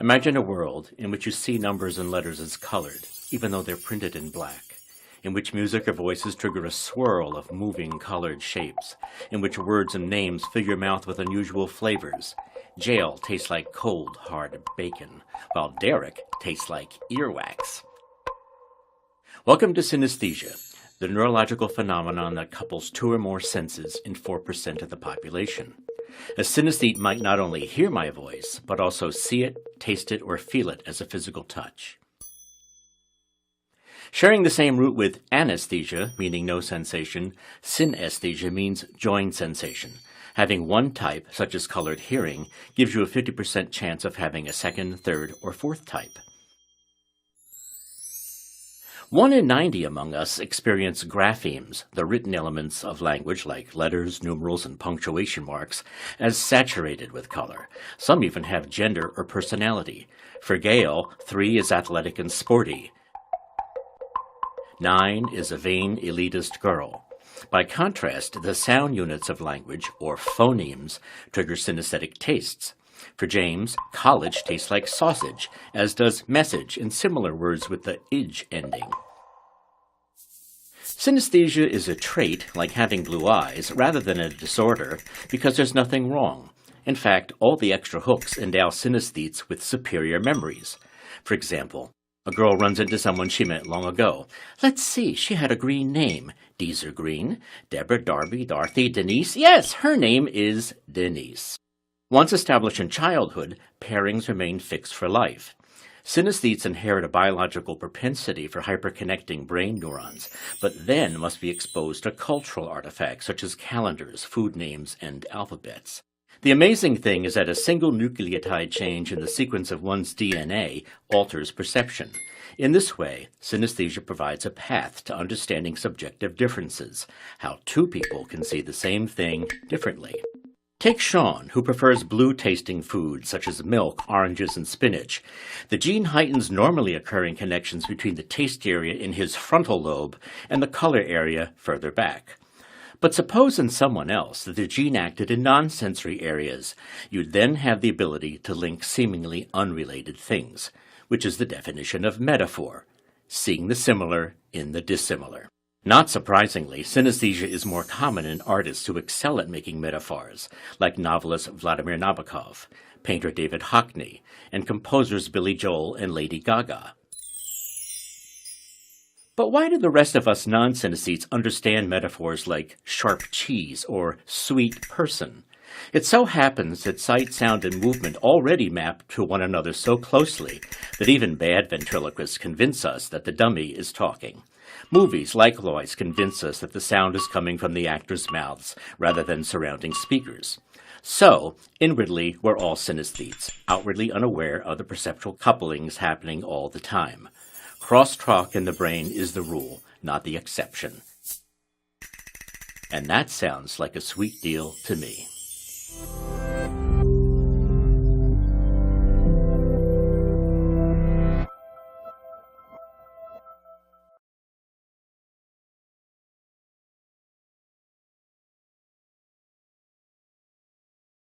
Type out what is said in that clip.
Imagine a world in which you see numbers and letters as colored, even though they're printed in black, in which music or voices trigger a swirl of moving colored shapes, in which words and names fill your mouth with unusual flavors. Jail tastes like cold, hard bacon, while Derek tastes like earwax. Welcome to synesthesia, the neurological phenomenon that couples two or more senses in 4% of the population. A synesthete might not only hear my voice, but also see it, taste it, or feel it as a physical touch. Sharing the same root with anesthesia, meaning no sensation, synesthesia means joined sensation. Having one type, such as colored hearing, gives you a 50% chance of having a second, third, or fourth type. 1 in 90 among us experience graphemes, the written elements of language like letters, numerals, and punctuation marks, as saturated with color. Some even have gender or personality. For Gail, 3 is athletic and sporty. 9 is a vain, elitist girl. By contrast, the sound units of language, or phonemes, trigger synesthetic tastes. For James, college tastes like sausage, as does message and similar words with the "ige" ending. Synesthesia is a trait, like having blue eyes, rather than a disorder, because there's nothing wrong. In fact, all the extra hooks endow synesthetes with superior memories. For example, a girl runs into someone she met long ago. Let's see, she had a green name. Deezer Green, Deborah, Darby, Dorothy, Denise. Yes, her name is Denise. Once established in childhood, pairings remain fixed for life. Synesthetes inherit a biological propensity for hyperconnecting brain neurons, but then must be exposed to cultural artifacts such as calendars, food names, and alphabets. The amazing thing is that a single nucleotide change in the sequence of one's DNA alters perception. In this way, synesthesia provides a path to understanding subjective differences, how two people can see the same thing differently. Take Sean, who prefers blue-tasting foods such as milk, oranges, and spinach. The gene heightens normally occurring connections between the taste area in his frontal lobe and the color area further back. But suppose in someone else that the gene acted in non-sensory areas. You'd then have the ability to link seemingly unrelated things, which is the definition of metaphor, seeing the similar in the dissimilar. Not surprisingly, synesthesia is more common in artists who excel at making metaphors, like novelist Vladimir Nabokov, painter David Hockney, and composers Billy Joel and Lady Gaga. But why do the rest of us non-synesthetes understand metaphors like sharp cheese or sweet person? It so happens that sight, sound, and movement already map to one another so closely that even bad ventriloquists convince us that the dummy is talking. Movies likewise convince us that the sound is coming from the actors' mouths rather than surrounding speakers. So, inwardly, we're all synesthetes, outwardly unaware of the perceptual couplings happening all the time. Crosstalk in the brain is the rule, not the exception. And that sounds like a sweet deal to me.